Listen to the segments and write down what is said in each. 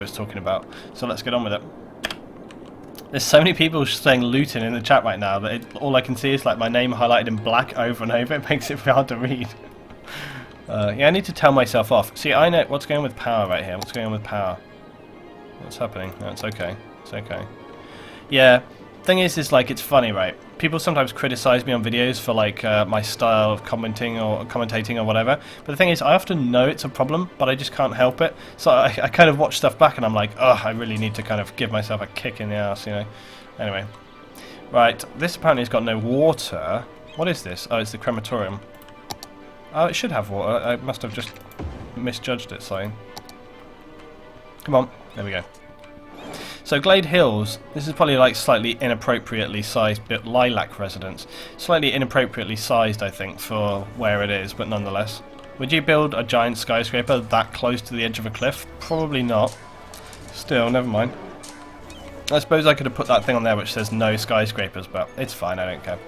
was talking about. So let's get on with it. There's so many people saying Luton in the chat right now that all I can see is like my name highlighted in black over and over. It makes it hard to read. Yeah, I need to tell myself off. See, I know what's going on with power right here. What's going on with power? What's happening? No, it's okay. It's okay. Yeah, thing is like it's funny, right? People sometimes criticize me on videos for like my style of commenting or commentating or whatever. But the thing is, I often know it's a problem, but I just can't help it. So I kind of watch stuff back and I'm like, oh, I really need to kind of give myself a kick in the ass, you know? Anyway. Right, this apparently has got no water. What is this? Oh, it's the crematorium. Oh, it should have water. I must have just misjudged it, sorry. Come on. There we go. So Glade Hills, this is probably like slightly inappropriately sized lilac residence. Slightly inappropriately sized, I think, for where it is, but nonetheless. Would you build a giant skyscraper that close to the edge of a cliff? Probably not. Still, never mind. I suppose I could have put that thing on there which says no skyscrapers, but it's fine, I don't care.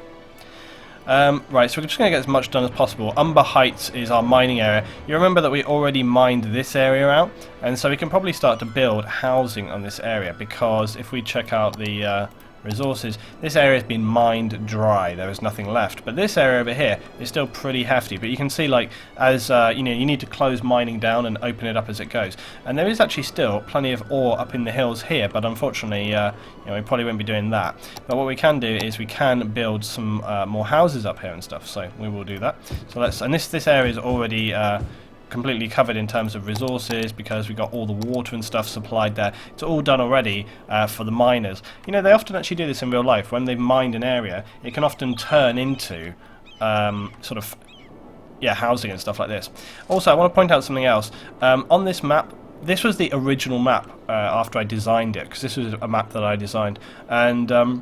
Right, so we're just going to get as much done as possible. Umber Heights is our mining area. You remember that we already mined this area out, and so we can probably start to build housing on this area, because if we check out the resources, this area has been mined dry. There is nothing left, but this area over here is still pretty hefty. But you can see, like, as you know, you need to close mining down and open it up as it goes, and there is actually still plenty of ore up in the hills here, but unfortunately you know, we probably won't be doing that. But what we can do is we can build some more houses up here and stuff, so we will do that. So let's, and this area is already completely covered in terms of resources, because we got all the water and stuff supplied there. It's all done already for the miners. You know, they often actually do this in real life. When they've mined an area, it can often turn into sort of, yeah, housing and stuff like this. Also, I want to point out something else. On this map, this was the original map after I designed it, because this was a map that I designed, and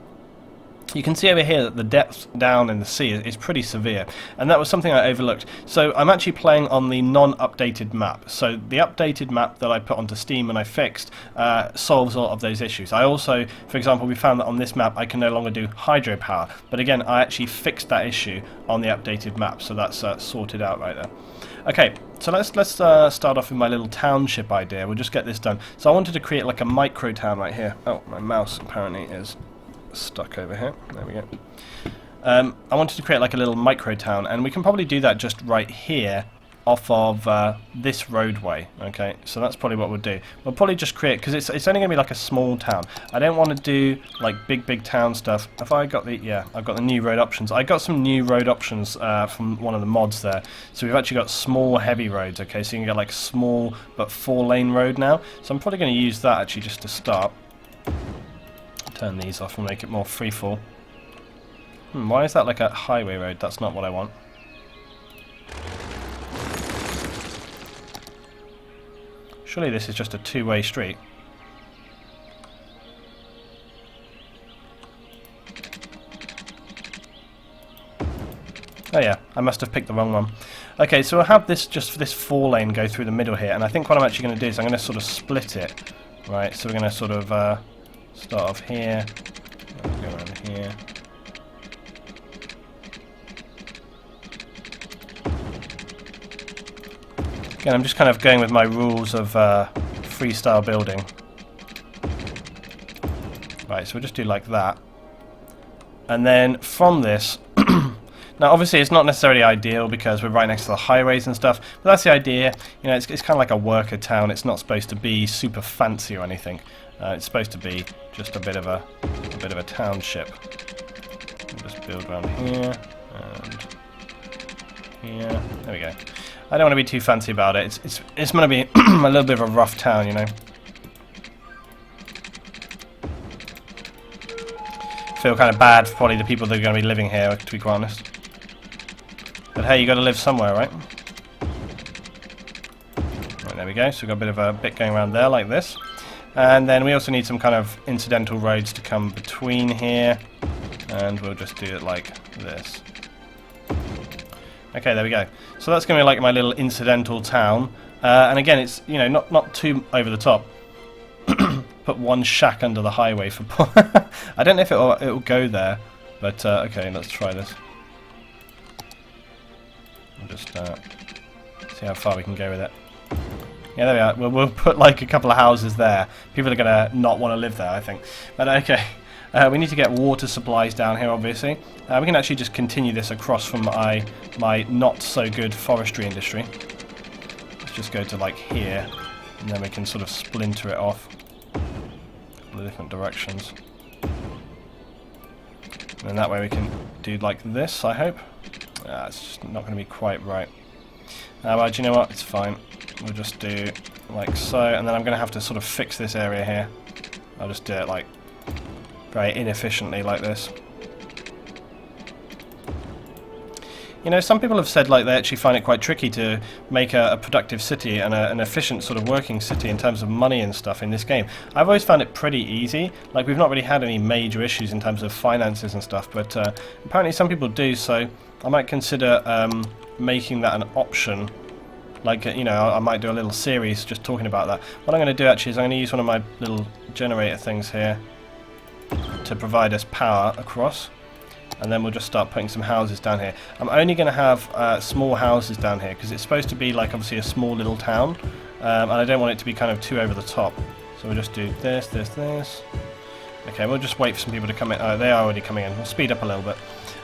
you can see over here that the depth down in the sea is pretty severe, and that was something I overlooked. So I'm actually playing on the non-updated map. So the updated map that I put onto Steam and I fixed solves a lot of those issues. I also, for example, we found that on this map I can no longer do hydropower, but again, I actually fixed that issue on the updated map, so that's sorted out right there. Okay, so let's start off with my little township idea. We'll just get this done. So I wanted to create like a micro town right here. Oh, my mouse apparently is stuck over here. There we go. I wanted to create like a little micro town, and we can probably do that just right here off of this roadway. Okay, so that's probably what we'll do. We'll probably just create, because it's only going to be like a small town. I don't want to do like big town stuff. Have I got the, yeah, I've got the new road options. I got some new road options from one of the mods there. So we've actually got small heavy roads. Okay, so you can get like small but 4-lane road now. So I'm probably going to use that actually just to start. Turn these off and make it more freefall. Why is that like a highway road? That's not what I want. Surely this is just a two-way street. Oh yeah, I must have picked the wrong one. Okay, so we'll have this, just for this 4-lane go through the middle here, and I think what I'm actually going to do is I'm going to sort of split it. Right, so we're going to sort of start off here, go around here. Again, I'm just kind of going with my rules of freestyle building. Right, so we'll just do like that. And then from this, now obviously it's not necessarily ideal because we're right next to the highways and stuff, but that's the idea. You know, it's kind of like a worker town. It's not supposed to be super fancy or anything. It's supposed to be just a bit of a township. We'll just build around here and here. There we go. I don't want to be too fancy about it. It's going to be a little bit of a rough town, you know. Feel kind of bad for probably the people that are going to be living here, to be quite honest. But hey, you got to live somewhere, right? Right, there we go. So we've got a bit of a bit going around there like this. And then we also need some kind of incidental roads to come between here, and we'll just do it like this. Okay, there we go. So that's going to be like my little incidental town, and again, it's, you know, not too over the top. Put one shack under the highway for. I don't know if it'll go there, but okay, let's try this. We'll just see how far we can go with it. Yeah, there we are. We'll put like a couple of houses there. People are going to not want to live there, I think. But okay. We need to get water supplies down here, obviously. We can actually just continue this across from my not-so-good forestry industry. Let's just go to like here, and then we can sort of splinter it off in the different directions. And that way we can do like this, I hope. It's just not going to be quite right. But do you know what? It's fine. We'll just do like so, and then I'm going to have to sort of fix this area here. I'll just do it like very inefficiently like this. You know, some people have said like they actually find it quite tricky to make a productive city and an efficient sort of working city in terms of money and stuff in this game. I've always found it pretty easy. Like, we've not really had any major issues in terms of finances and stuff, but apparently some people do, so I might consider making that an option. Like, you know, I might do a little series just talking about that. What I'm going to do actually is I'm going to use one of my little generator things here to provide us power across, and then we'll just start putting some houses down here. I'm only going to have small houses down here because it's supposed to be like obviously a small little town, and I don't want it to be kind of too over the top. So we'll just do this, this, this. Okay, we'll just wait for some people to come in. Oh, they are already coming in. We'll speed up a little bit.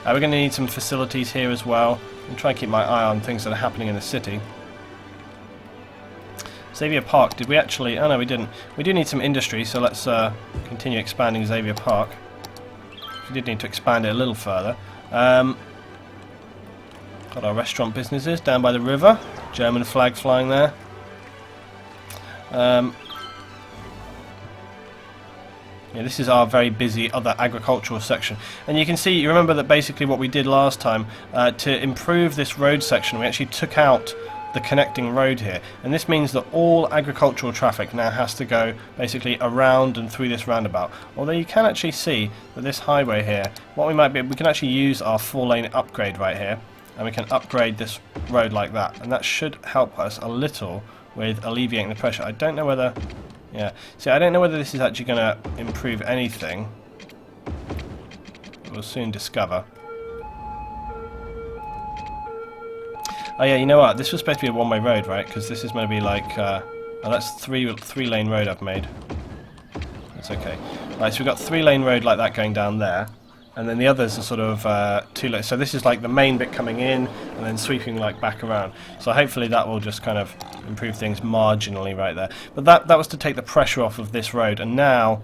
We're going to need some facilities here as well, and try and keep my eye on things that are happening in the city. Xavier Park, did we actually... Oh no, we didn't. We do need some industry, so let's continue expanding Xavier Park. We did need to expand it a little further. Got our restaurant businesses down by the river. German flag flying there. Yeah, this is our very busy other agricultural section. And you can see, you remember that basically what we did last time, to improve this road section, we actually took out the connecting road here, and this means that all agricultural traffic now has to go basically around and through this roundabout. Although you can actually see that this highway here, what we might be, we can actually use our 4-lane upgrade right here, and we can upgrade this road like that, and that should help us a little with alleviating the pressure. I don't know whether, yeah, see, I don't know whether this is actually going to improve anything. We'll soon discover. Oh yeah, you know what? This was supposed to be a one-way road, right? Because this is going to be like, oh, that's three-lane road I've made. That's okay. Right, so we've got 3-lane road like that going down there, and then the others are sort of 2-lane. So this is like the main bit coming in, and then sweeping like back around. So hopefully that will just kind of improve things marginally right there. But that was to take the pressure off of this road, and now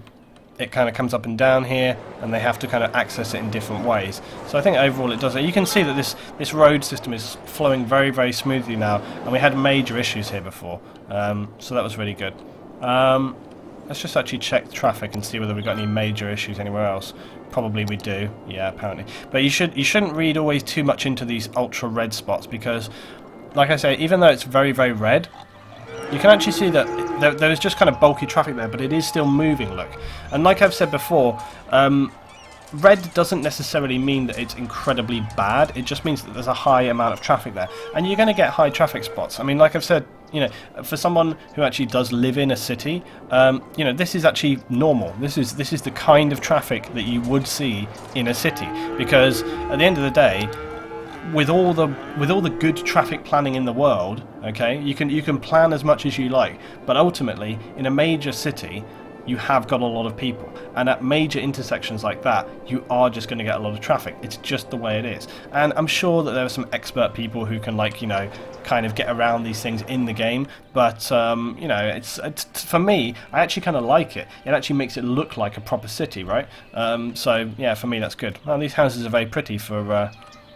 it kind of comes up and down here, and they have to kind of access it in different ways. So I think overall it does it. You can see that this road system is flowing very, very smoothly now, and we had major issues here before, so that was really good. Let's just actually check the traffic and see whether we've got any major issues anywhere else. Probably we do, yeah, apparently. But you shouldn't read always too much into these ultra red spots, because, like I say, even though it's very, very red, you can actually see that there is just kind of bulky traffic there, but it is still moving, look. And like I've said before, red doesn't necessarily mean that it's incredibly bad, it just means that there's a high amount of traffic there. And you're going to get high traffic spots. I mean, like I've said, you know, for someone who actually does live in a city, you know, this is actually normal. This is the kind of traffic that you would see in a city, because at the end of the day, with all the good traffic planning in the world, okay, you can plan as much as you like, but ultimately in a major city you have got a lot of people, and at major intersections like that you are just going to get a lot of traffic. It's just the way it is, and I'm sure that there are some expert people who can, like, you know, kind of get around these things in the game, but you know, it's for me, I actually kind of like it. It actually makes it look like a proper city, right? So yeah, for me that's good. Well, these houses are very pretty for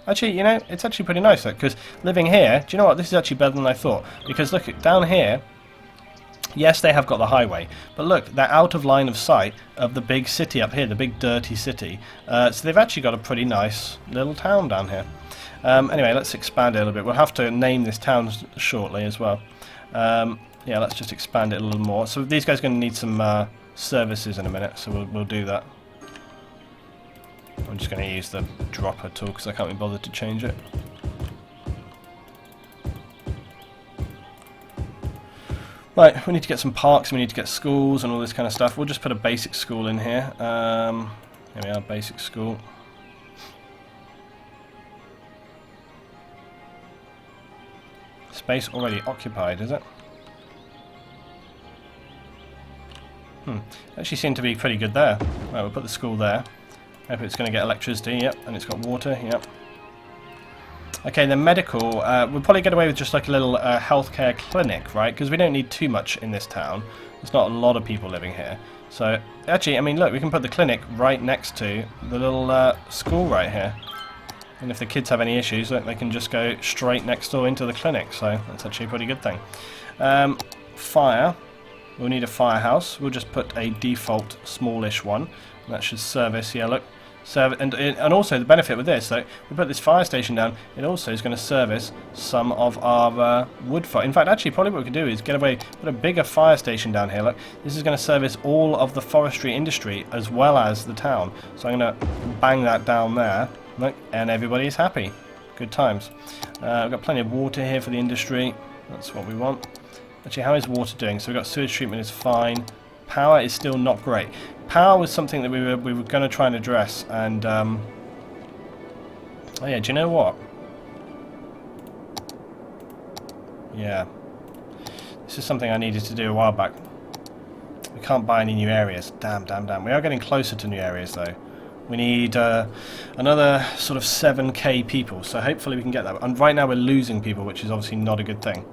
actually, you know, it's actually pretty nice, because living here, do you know what, this is actually better than I thought, because look, down here, yes, they have got the highway, but look, they're out of line of sight of the big city up here, the big dirty city, so they've actually got a pretty nice little town down here. Anyway, let's expand it a little bit. We'll have to name this town shortly as well. Yeah, let's just expand it a little more. So these guys are going to need some services in a minute, so we'll do that. I'm just going to use the dropper tool because I can't be bothered to change it. Right, we need to get some parks, we need to get schools and all this kind of stuff. We'll just put a basic school in here. Here we are, basic school. Space already occupied, is it? Actually seemed to be pretty good there. Right, we'll put the school there. Hope it's going to get electricity, yep, and it's got water, yep. Okay, then medical, we'll probably get away with just like a little healthcare clinic, right? Because we don't need too much in this town. There's not a lot of people living here. So, actually, I mean, look, we can put the clinic right next to the little school right here. And if the kids have any issues, look, they can just go straight next door into the clinic. So, that's actually a pretty good thing. Fire. We'll need a firehouse. We'll just put a default smallish one. That should service, yeah, look. And also the benefit with this, so we put this fire station down, it also is going to service some of our wood fire. In fact, actually, probably what we could do is get away, put a bigger fire station down here. Look, this is going to service all of the forestry industry as well as the town. So I'm going to bang that down there, look, and everybody's happy. Good times. We've got plenty of water here for the industry. That's what we want. Actually, how is water doing? So we've got sewage treatment is fine. Power is still not great. Power was something that we were going to try and address, and oh yeah, do you know what? Yeah, this is something I needed to do a while back. We can't buy any new areas. Damn. We are getting closer to new areas though. We need another sort of 7k people, so hopefully we can get that. And right now we're losing people, which is obviously not a good thing.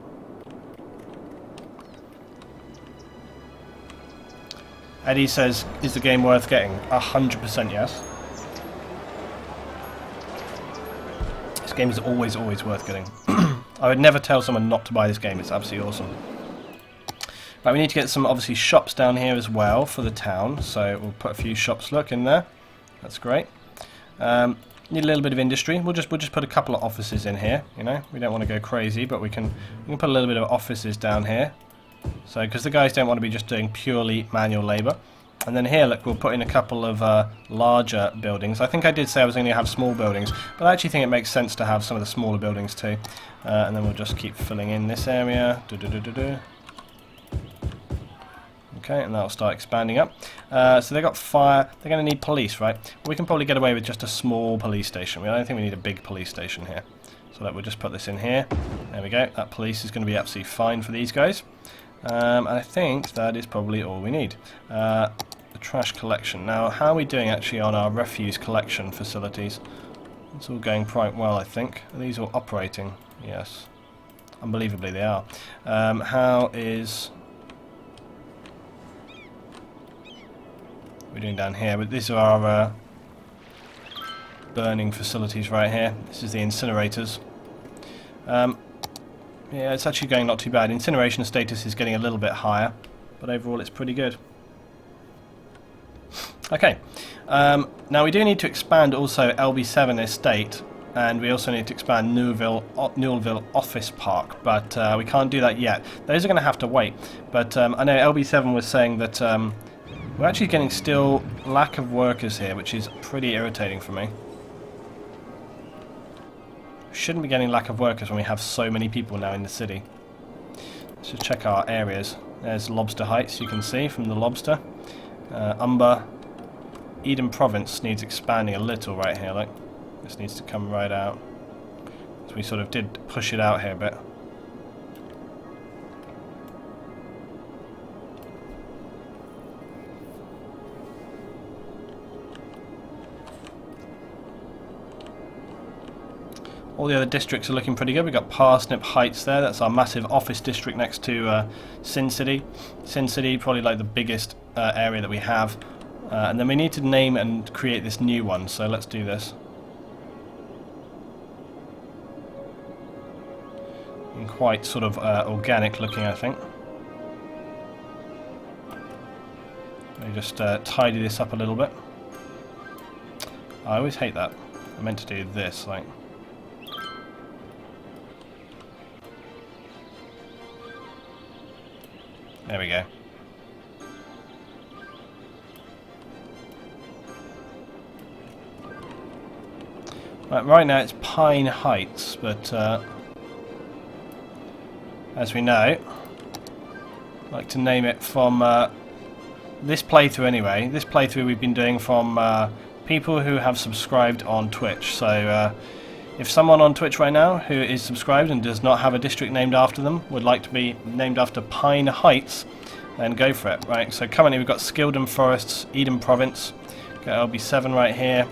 Eddie says, is the game worth getting? 100% yes. This game is always worth getting. I would never tell someone not to buy this game, it's absolutely awesome. Right, we need to get some, obviously, shops down here as well for the town, so we'll put a few shops, look, in there. That's great. Need a little bit of industry. We'll just put a couple of offices in here, you know. We don't want to go crazy, but we can put a little bit of offices down here. So, because the guys don't want to be just doing purely manual labour. And then here, look, we'll put in a couple of larger buildings. I think I did say I was going to have small buildings, but I actually think it makes sense to have some of the smaller buildings too. And then we'll just keep filling in this area. Okay, and that'll start expanding up. So they've got fire. They're going to need police, right? We can probably get away with just a small police station. I don't think we need a big police station here. So we'll just put this in here. There we go. That police is going to be absolutely fine for these guys. And I think that is probably all we need. The trash collection. Now, how are we doing actually on our refuse collection facilities? It's all going quite well, I think. Are these all operating? Yes. Unbelievably, they are. How is... we're doing down here, but these are our burning facilities right here. This is the incinerators. Yeah, it's actually going not too bad. Incineration status is getting a little bit higher, but overall it's pretty good. Okay, now we do need to expand also LB7 estate, and we also need to expand Newellville Office Park, but we can't do that yet. Those are going to have to wait, but I know LB7 was saying that we're actually getting still lack of workers here, which is pretty irritating for me. Shouldn't be getting lack of workers when we have so many people now in the city. Let's just check our areas. There's Lobster Heights, you can see from the Lobster. Umber, Eden Province needs expanding a little right here. Like this needs to come right out. So we sort of did push it out here a bit. All the other districts are looking pretty good. We've got Parsnip Heights there. That's our massive office district next to Sin City. Sin City, probably like the biggest area that we have. And then we need to name and create this new one. So let's do this. And quite sort of organic looking, I think. Let me just tidy this up a little bit. I always hate that. I meant to do this, like... there we go. Right now it's Pine Heights, but as we know, I like to name it from this playthrough anyway. This playthrough we've been doing from people who have subscribed on Twitch. So if someone on Twitch right now who is subscribed and does not have a district named after them would like to be named after Pine Heights, then go for it. Right, so currently we've got Skildon Forests, Eden Province, got LB7 right here,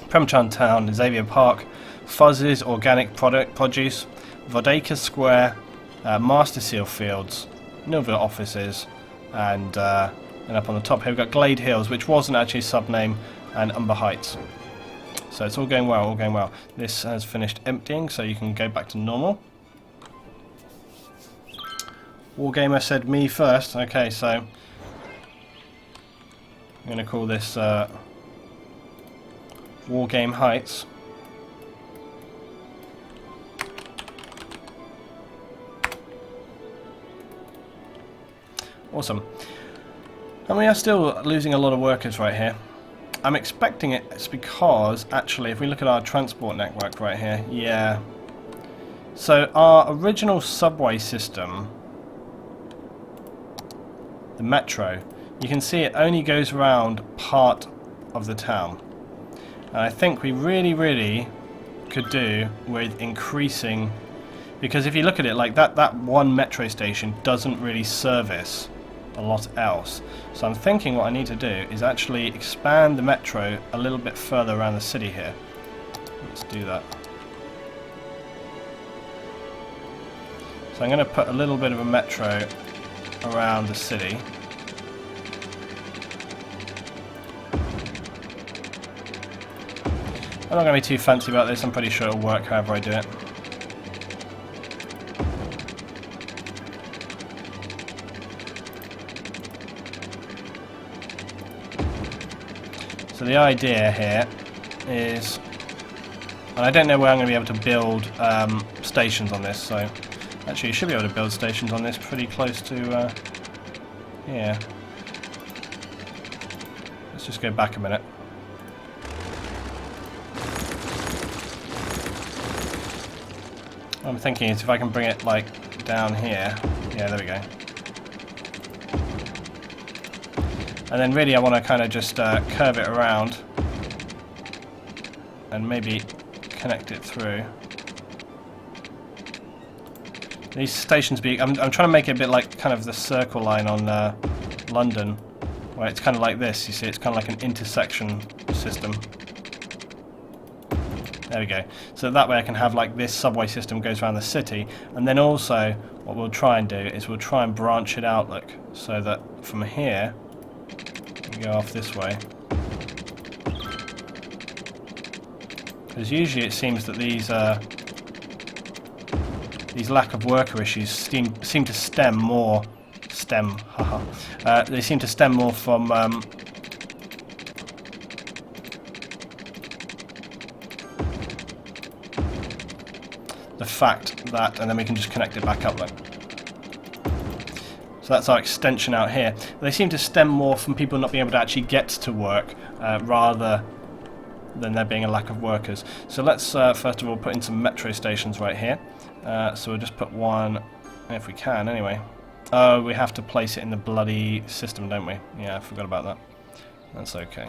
Premchan Town, Xavier Park, Fuzz's Organic Produce, Vodaka Square, Master Seal Fields, Nova Offices, and up on the top here we've got Glade Hills, which wasn't actually a sub-name, and Umber Heights. So it's all going well, all going well. This has finished emptying, so you can go back to normal. Wargamer said me first. Okay, so I'm going to call this Wargame Heights. Awesome. And we are still losing a lot of workers right here. I'm expecting it's because, actually, if we look at our transport network right here, yeah. So our original subway system, the metro, you can see it only goes around part of the town. And I think we really could do with increasing, because if you look at it like that one metro station doesn't really service a lot else. So I'm thinking what I need to do is actually expand the metro a little bit further around the city here. Let's do that. So I'm going to put a little bit of a metro around the city. I'm not going to be too fancy about this, I'm pretty sure it'll work however I do it. So the idea here is, and I don't know where I'm going to be able to build stations on this, so actually you should be able to build stations on this pretty close to here. Let's just go back a minute. What I'm thinking is if I can bring it like down here, yeah, there we go. And then really I want to kind of just curve it around and maybe connect it through. These stations I'm trying to make it a bit like kind of the circle line on London, where it's kind of like this, you see, it's kind of like an intersection system. There we go. So that way I can have like this subway system goes around the city, and then also what we'll try and do is we'll try and branch it out, look, so that from here we go off this way. Because usually it seems that these lack of worker issues seem to stem more they seem to stem more from the fact that, and then we can just connect it back up like. So that's our extension out here. They seem to stem more from people not being able to actually get to work rather than there being a lack of workers. So let's first of all put in some metro stations right here. So we'll just put one, if we can anyway. Oh, we have to place it in the bloody system, don't we? Yeah, I forgot about that. That's okay.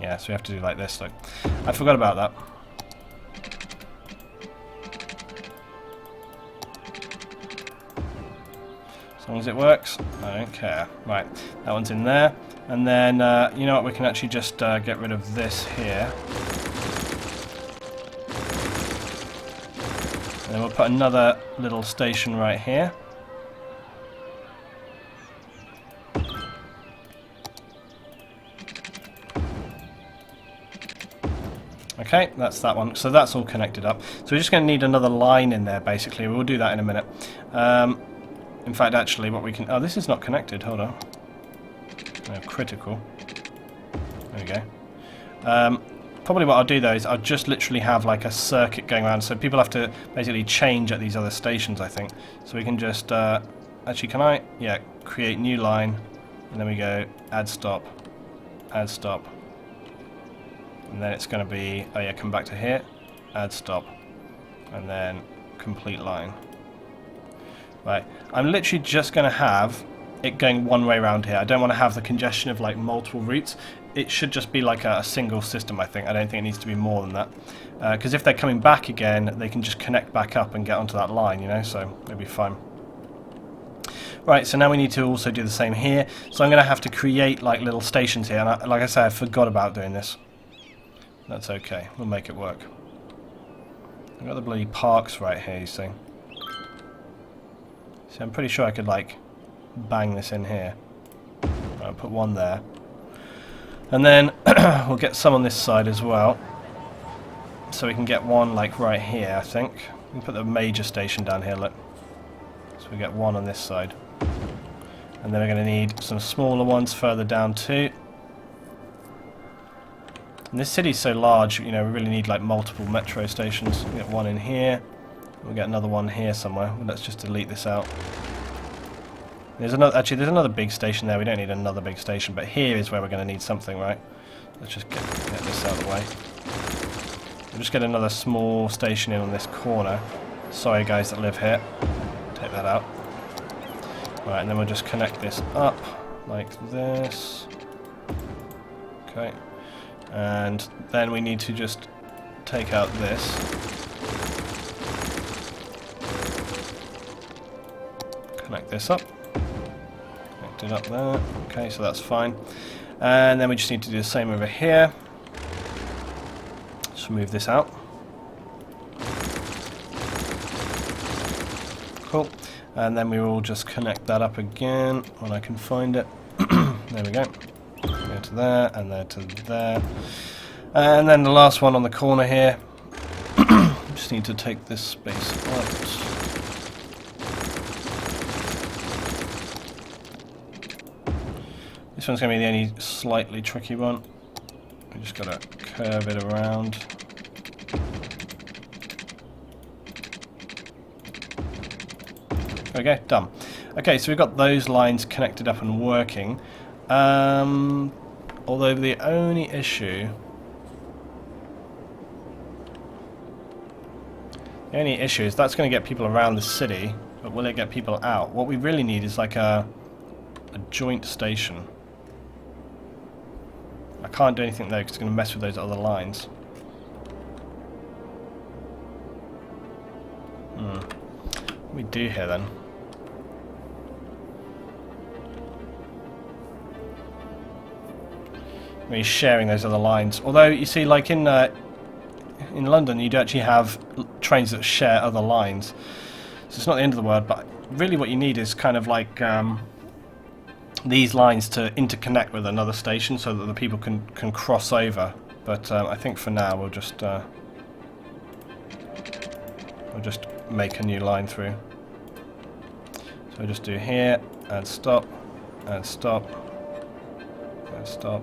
Yeah, so we have to do like this. Look, I forgot about that. As long as it works, I don't care. Right, that one's in there. And then, you know what, we can actually just get rid of this here. And then we'll put another little station right here. Okay, that's that one. So that's all connected up. So we're just going to need another line in there, basically. We'll do that in a minute. In fact, actually, what we can... Oh, this is not connected. Hold on. Oh, critical. There we go. Probably what I'll do, though, is I'll just literally have, like, a circuit going around. So people have to basically change at these other stations, I think. So we can just... actually, can I... Yeah, create new line. And then we go add stop. Add stop. And then it's going to be... Oh, yeah, come back to here. Add stop. And then complete line. Right, I'm literally just going to have it going one way around here. I don't want to have the congestion of like multiple routes. it should just be like a single system, I think. I don't think it needs to be more than that. Because if they're coming back again, they can just connect back up and get onto that line, you know, so it'll be fine. Right, so now we need to also do the same here. So I'm going to have to create like little stations here, and like I said, I forgot about doing this. That's okay, we'll make it work. I've got the bloody parks right here, you see. So I'm pretty sure I could like bang this in here. I'll put one there. And then we'll get some on this side as well. So we can get one like right here, I think. We can put the major station down here, look. So we get one on this side. And then we're going to need some smaller ones further down too. And this city's so large, you know, we really need like multiple metro stations. We'll get one in here. We'll get another one here somewhere. Let's just delete this out. There's another. Actually, there's another big station there. We don't need another big station, but here is where we're going to need something, right? Let's just get this out of the way. We'll just get another small station in on this corner. Sorry, guys that live here. Take that out. Right, and then we'll just connect this up like this. Okay. And then we need to just take out this. Connect this up. Connect it up there. Okay, so that's fine. And then we just need to do the same over here. Just move this out. Cool. And then we will just connect that up again when I can find it. There we go. There to there, and there to there. And then the last one on the corner here. Just need to take this space out. This one's going to be the only slightly tricky one. We just got to curve it around. Okay, done. Okay, so we've got those lines connected up and working. Although the only issue... is that's going to get people around the city, but will it get people out? What we really need is like a joint station. I can't do anything there because it's going to mess with those other lines. What do we do here then? We're sharing those other lines. Although, you see, like in London, you do actually have trains that share other lines. So it's not the end of the world, but really what you need is kind of like these lines to interconnect with another station so that the people can cross over. But I think for now we'll just make a new line through. So we'll just do here, and stop, and stop, and stop.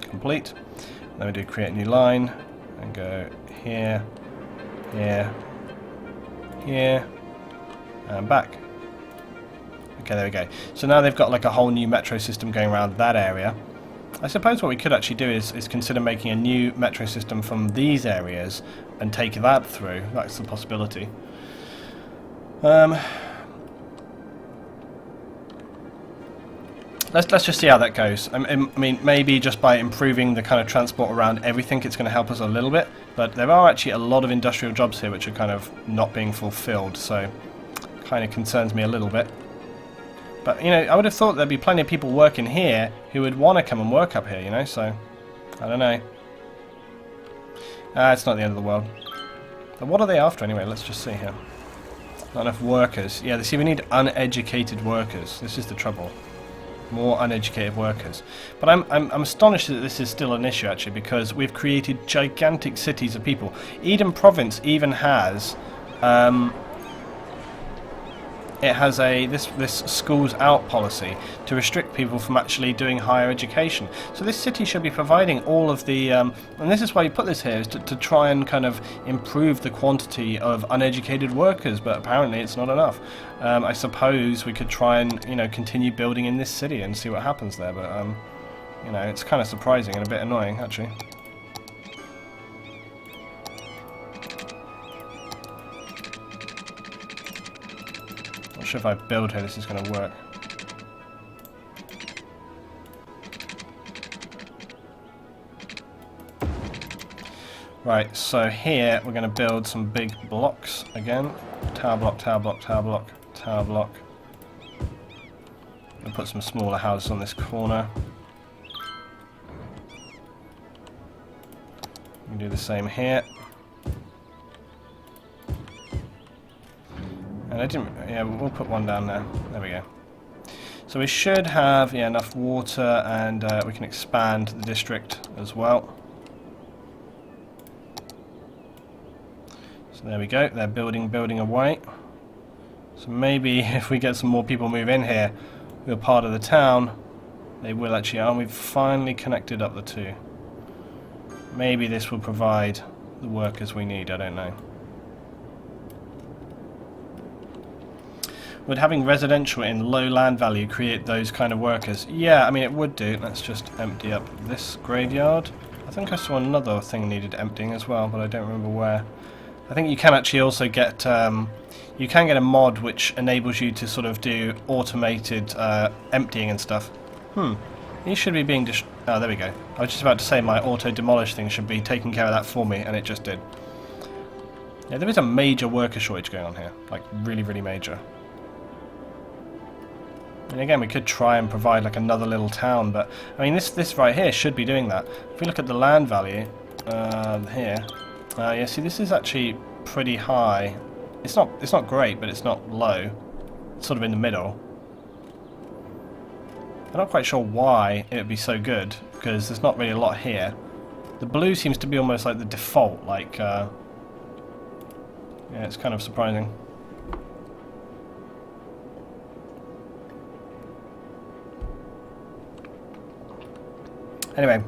Complete. Then we do create a new line and go here, here, here, and back. Okay, there we go. So now they've got like a whole new metro system going around that area. I suppose what we could actually do is consider making a new metro system from these areas and take that through. That's the possibility. Let's just see how that goes. I mean, maybe just by improving the kind of transport around everything, it's going to help us a little bit. But there are actually a lot of industrial jobs here which are kind of not being fulfilled, so kind of concerns me a little bit. But, you know, I would have thought there'd be plenty of people working here who would want to come and work up here, you know, so I don't know. It's not the end of the world. But what are they after anyway? Let's just see here. Not enough workers. Yeah, see, we need uneducated workers. This is the trouble. More uneducated workers. But I'm astonished that this is still an issue, actually, because we've created gigantic cities of people. Eden Province even has it has this schools out policy to restrict people from actually doing higher education. So this city should be providing all of the and this is why you put this here, is to try and kind of improve the quantity of uneducated workers, but apparently it's not enough. I suppose we could try and, you know, continue building in this city and see what happens there, but you know, it's kind of surprising and a bit annoying, actually. Not sure if I build here this is going to work. Right, so here we're going to build some big blocks again. Tower block, tower block, tower block, tower block. We'll put some smaller houses on this corner. We can do the same here. And I didn't, yeah, we'll put one down there. There we go. So we should have enough water, and we can expand the district as well. So there we go, they're building away. So maybe if we get some more people move in here, who are part of the town, they will actually, and we've finally connected up the two. Maybe this will provide the workers we need, I don't know. Would having residential in low land value create those kind of workers? Yeah, I mean it would do. Let's just empty up this graveyard. I think I saw another thing needed emptying as well, but I don't remember where. I think you can actually also get you can get a mod which enables you to sort of do automated emptying and stuff. These should be being oh, there we go. I was just about to say my auto demolish thing should be taking care of that for me, and it just did. Yeah, there is a major worker shortage going on here, like really, really major. And again, we could try and provide like another little town, but I mean this right here should be doing that. If we look at the land value here, yeah, see this is actually pretty high. It's not great, but it's not low. It's sort of in the middle. I'm not quite sure why it would be so good, because there's not really a lot here. The blue seems to be almost like the default, like yeah, it's kind of surprising. Anyway,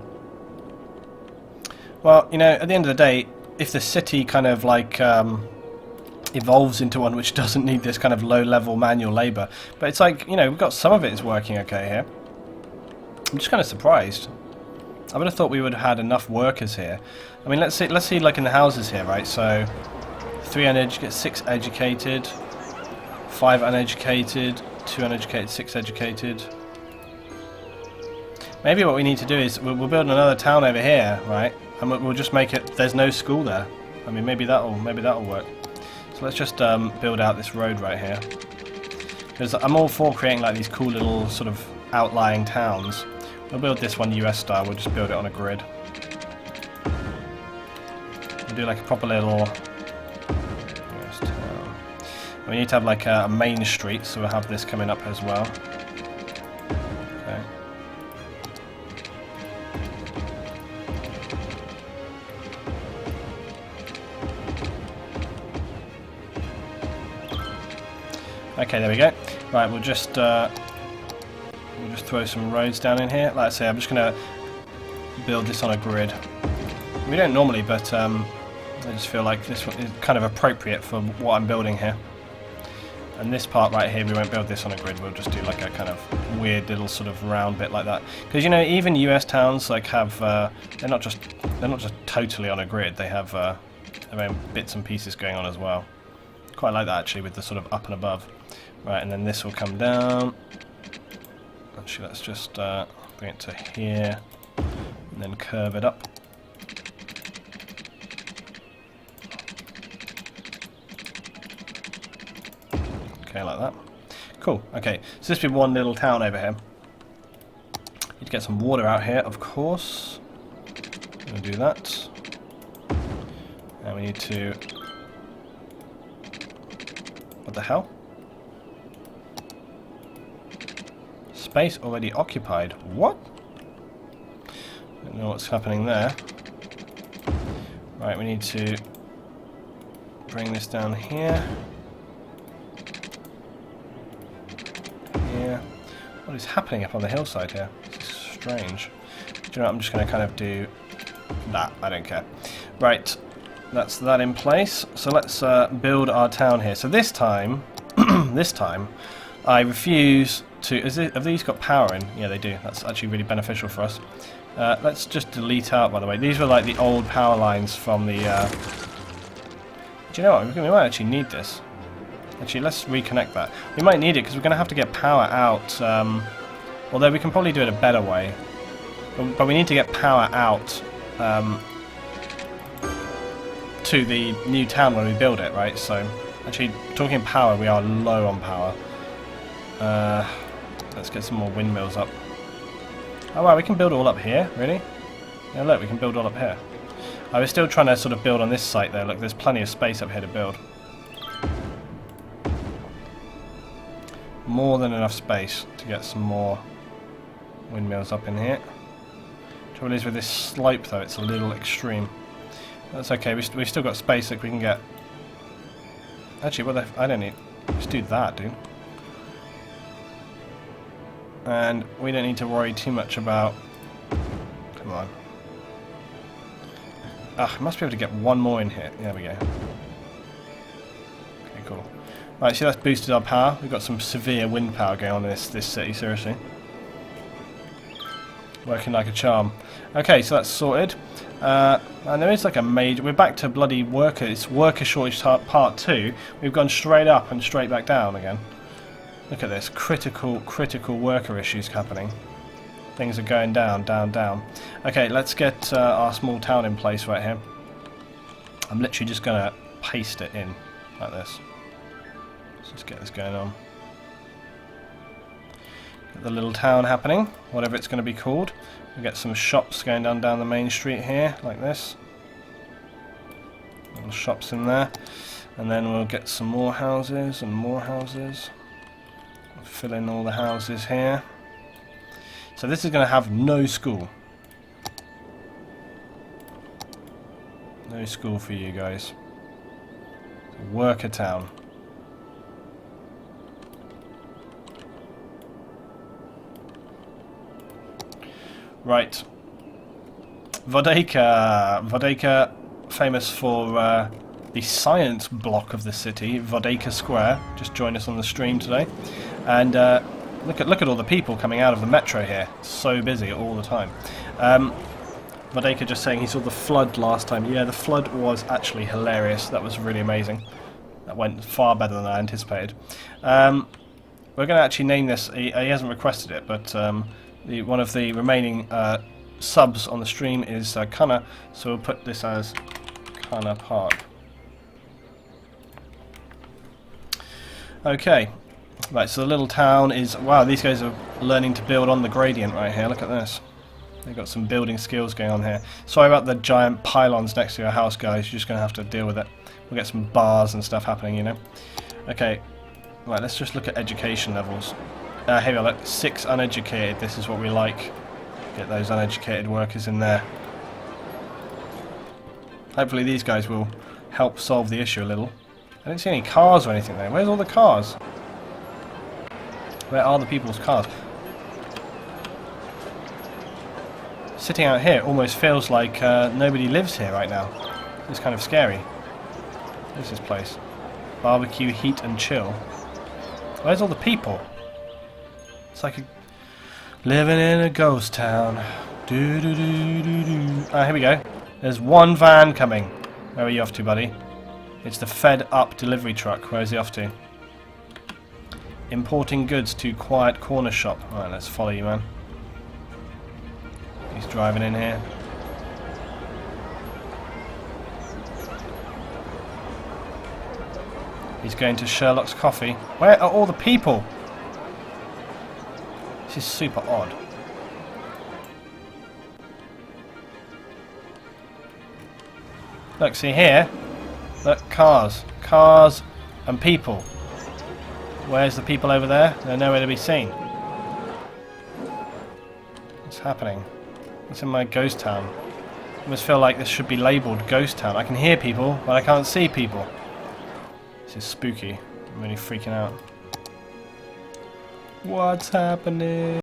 well, you know, at the end of the day, if the city kind of like evolves into one which doesn't need this kind of low-level manual labour, but it's like, you know, we've got some of it is working okay here. I'm just kind of surprised. I would have thought we would have had enough workers here. I mean, let's see, like in the houses here, right? So, 3 uneducated, 6 educated, 5 uneducated, 2 uneducated, 6 educated. Maybe what we need to do is we'll build another town over here, right? And we'll just make it. There's no school there. I mean, maybe that'll work. So let's just build out this road right here, because I'm all for creating like these cool little sort of outlying towns. We'll build this one US style. We'll just build it on a grid. We'll do like a proper little US town. We need to have like a main street, so we'll have this coming up as well. Okay, there we go. Right, we'll just throw some roads down in here. Like I say, I'm just going to build this on a grid. We don't normally, but I just feel like this one is kind of appropriate for what I'm building here. And this part right here, we won't build this on a grid. We'll just do like a kind of weird little sort of round bit like that. Because you know, even US towns like have they're not just totally on a grid. They have their own bits and pieces going on as well. Quite like that actually, with the sort of up and above. Right, and then this will come down. Actually, let's just bring it to here, and then curve it up. Okay, like that. Cool, okay, so this will be one little town over here. Need to get some water out here, of course. We'll do that. And we need to... What the hell? Space already occupied. What? Don't know what's happening there. Right, we need to bring this down here. Here. What is happening up on the hillside here? This is strange. Do you know what? I'm just going to kind of do that. I don't care. Right. That's that in place. So let's build our town here. So this time, I refuse to... have these got power in? Yeah, they do. That's actually really beneficial for us. Let's just delete out, by the way. These were like the old power lines from the... Do you know what? We might actually need this. Actually, let's reconnect that. We might need it because we're going to have to get power out. Although we can probably do it a better way. But we need to get power out. to the new town when we build it, right? So, actually, talking power, we are low on power. Let's get some more windmills up. Oh wow, we can build all up here, really? Yeah, look, we can build all up here. I was still trying to sort of build on this site there. Look, there's plenty of space up here to build. More than enough space to get some more windmills up in here. Trouble is with this slope though, it's a little extreme. That's okay, we've still got space that we can get. Actually, what the I don't need. Just do that, dude. And we don't need to worry too much about. Come on. Ah, I must be able to get one more in here. There we go. Okay, cool. Right, so that's boosted our power. We've got some severe wind power going on in this city, seriously. Working like a charm. Okay, so that's sorted. And there is like a major... We're back to bloody worker... It's worker shortage part 2. We've gone straight up and straight back down again. Look at this. Critical worker issues happening. Things are going down, down, down. Okay, let's get our small town in place right here. I'm literally just going to paste it in like this. Let's just get this going on. Get the little town happening, whatever it's going to be called. We'll get some shops going down the main street here, like this. Little shops in there. And then we'll get some more houses and more houses. Fill in all the houses here. So this is going to have no school. No school for you guys. It's a worker town. Right. Vodeka. Vodeka, famous for the science block of the city, Vodeka Square. Just joined us on the stream today. And look at all the people coming out of the metro here. It's so busy all the time. Vodeka just saying he saw the flood last time. Yeah, the flood was actually hilarious. That was really amazing. That went far better than I anticipated. We're going to actually name this. He hasn't requested it, but one of the remaining subs on the stream is Cunner, so we'll put this as Cunner Park. Okay. Right, so the little town is... Wow, these guys are learning to build on the gradient right here. Look at this. They've got some building skills going on here. Sorry about the giant pylons next to your house, guys. You're just going to have to deal with it. We'll get some bars and stuff happening, you know. Okay. Right, let's just look at education levels. Here we are, look. 6 uneducated. This is what we like. Get those uneducated workers in there. Hopefully these guys will help solve the issue a little. I don't see any cars or anything there. Where's all the cars? Where are the people's cars? Sitting out here almost feels like nobody lives here right now. It's kind of scary. Where's this place? Barbecue, heat and chill. Where's all the people? It's like living in a ghost town. Do do do do do. Ah, here we go. There's one van coming. Where are you off to, buddy? It's the fed up delivery truck. Where is he off to? Importing goods to quiet corner shop. Alright, let's follow you, man. He's driving in here. He's going to Sherlock's Coffee. Where are all the people? This is super odd. Look, see here? Look, cars. Cars and people. Where's the people over there? They're nowhere to be seen. What's happening? What's in my ghost town? I almost feel like this should be labelled ghost town. I can hear people, but I can't see people. This is spooky. I'm really freaking out. What's happening?